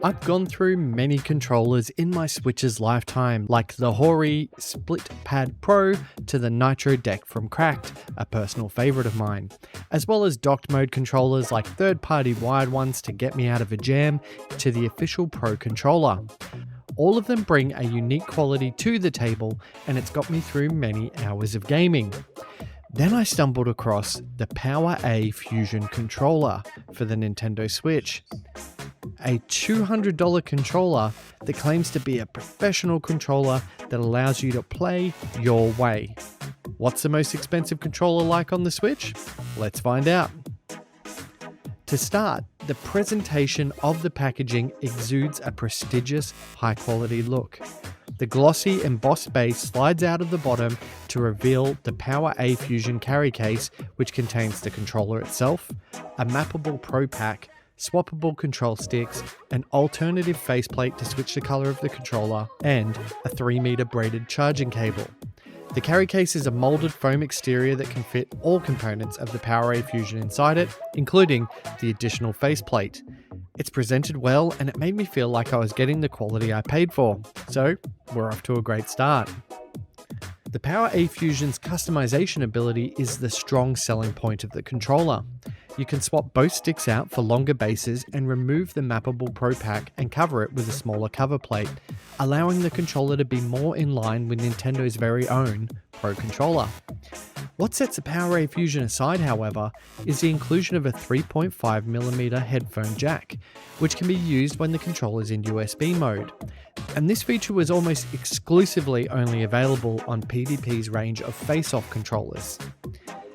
I've gone through many controllers in my Switch's lifetime, like the hoary Split Pad Pro to the Nitro Deck from Cracked, a personal favourite of mine, as well as docked mode controllers like third-party wired ones to get me out of a jam, to the official Pro controller. All of them bring a unique quality to the table, and it's got me through many hours of gaming. Then I stumbled across the PowerA Fusion Controller for the Nintendo Switch. A $200 controller that claims to be a professional controller that allows you to play your way. What's the most expensive controller like on the Switch? Let's find out. To start, the presentation of the packaging exudes a prestigious, high-quality look. The glossy embossed base slides out of the bottom to reveal the PowerA Fusion carry case, which contains the controller itself, a mappable Pro Pack, swappable control sticks, an alternative faceplate to switch the color of the controller, and a 3-meter braided charging cable. The carry case is a molded foam exterior that can fit all components of the PowerA Fusion inside it, including the additional faceplate. It's presented well, and it made me feel like I was getting the quality I paid for, so we're off to a great start. The PowerA Fusion's customization ability is the strong selling point of the controller. You can swap both sticks out for longer bases and remove the mappable Pro Pack and cover it with a smaller cover plate, allowing the controller to be more in line with Nintendo's very own Pro controller. What sets the PowerA Fusion aside, however, is the inclusion of a 3.5mm headphone jack, which can be used when the controller is in USB mode. And this feature was almost exclusively only available on PDP's range of face-off controllers.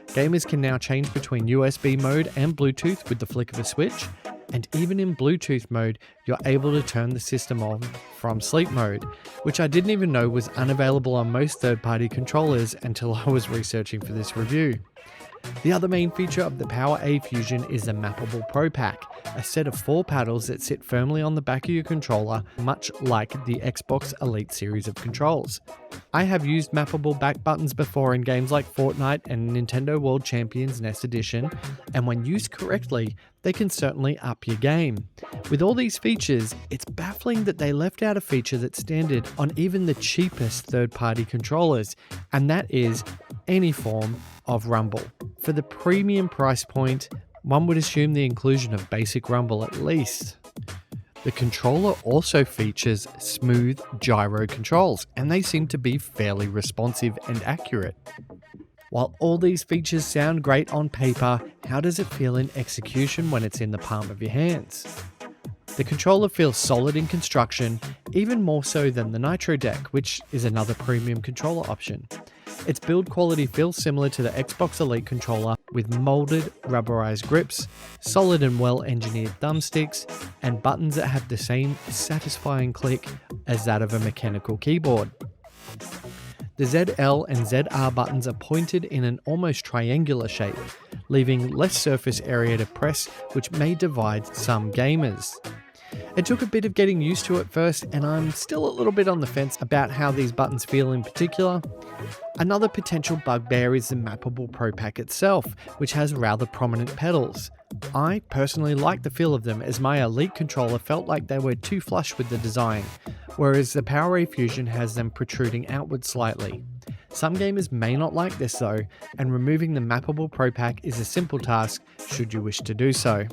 Gamers can now change between USB mode and Bluetooth with the flick of a switch, and even in Bluetooth mode, you're able to turn the system on from sleep mode, which I didn't even know was unavailable on most third-party controllers until I was researching for this review. The other main feature of the PowerA Fusion is the mappable Pro Pack, a set of 4 paddles that sit firmly on the back of your controller, much like the Xbox Elite series of controls. I have used mappable back buttons before in games like Fortnite and Nintendo World Champions NES Edition, and when used correctly, they can certainly up your game. With all these features, it's baffling that they left out a feature that's standard on even the cheapest third-party controllers, and that is any form of rumble. For the premium price point, one would assume the inclusion of basic rumble at least. The controller also features smooth gyro controls, and they seem to be fairly responsive and accurate. While all these features sound great on paper, how does it feel in execution when it's in the palm of your hands? The controller feels solid in construction, even more so than the Nitro Deck, which is another premium controller option. Its build quality feels similar to the Xbox Elite controller, with molded, rubberized grips, solid and well-engineered thumbsticks, and buttons that have the same satisfying click as that of a mechanical keyboard. The ZL and ZR buttons are pointed in an almost triangular shape, leaving less surface area to press, which may divide some gamers. It took a bit of getting used to at first, and I'm still a little bit on the fence about how these buttons feel in particular. Another potential bugbear is the mappable Pro Pack itself, which has rather prominent pedals. I personally like the feel of them, as my Elite controller felt like they were too flush with the design, whereas the PowerA Fusion has them protruding outward slightly. Some gamers may not like this though, and removing the mappable Pro Pack is a simple task should you wish to do so.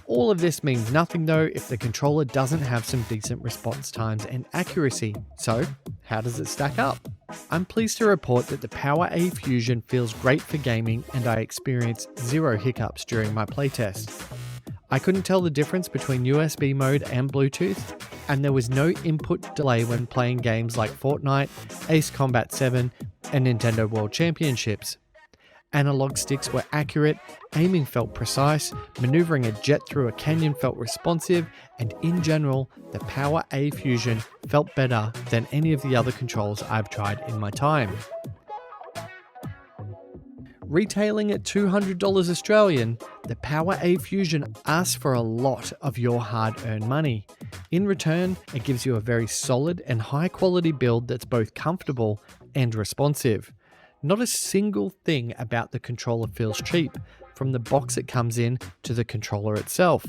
All of this means nothing though if the controller doesn't have some decent response times and accuracy. So, how does it stack up? I'm pleased to report that the PowerA Fusion feels great for gaming, and I experienced 0 hiccups during my playtest. I couldn't tell the difference between USB mode and Bluetooth, and there was no input delay when playing games like Fortnite, Ace Combat 7, and Nintendo World Championships. Analog sticks were accurate, aiming felt precise, maneuvering a jet through a canyon felt responsive, and in general, the PowerA Fusion felt better than any of the other controls I've tried in my time. Retailing at $200 Australian, the PowerA Fusion asks for a lot of your hard-earned money. In return, it gives you a very solid and high-quality build that's both comfortable and responsive. Not a single thing about the controller feels cheap, from the box it comes in to the controller itself.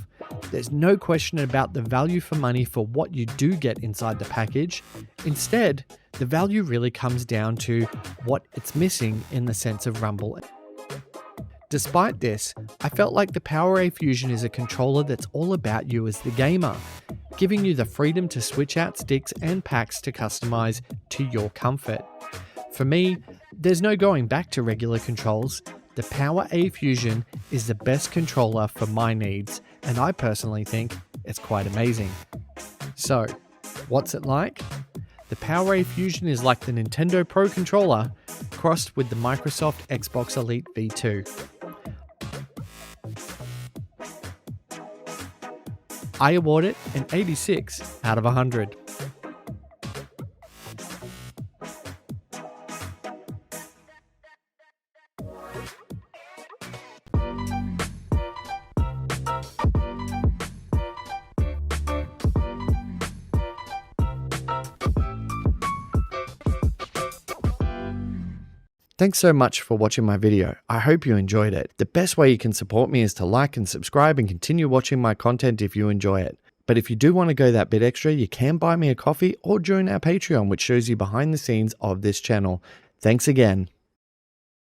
There's no question about the value for money for what you do get inside the package. Instead, the value really comes down to what it's missing in the sense of rumble. Despite this, I felt like the PowerA Fusion is a controller that's all about you as the gamer, giving you the freedom to switch out sticks and packs to customize to your comfort. For me, there's no going back to regular controls. The PowerA Fusion is the best controller for my needs, and I personally think it's quite amazing. So, what's it like? The PowerA Fusion is like the Nintendo Pro controller crossed with the Microsoft Xbox Elite V2. I award it an 86 out of 100. Thanks so much for watching my video. I hope you enjoyed it. The best way you can support me is to like and subscribe and continue watching my content if you enjoy it. But if you do want to go that bit extra, you can buy me a coffee or join our Patreon, which shows you behind the scenes of this channel. Thanks again.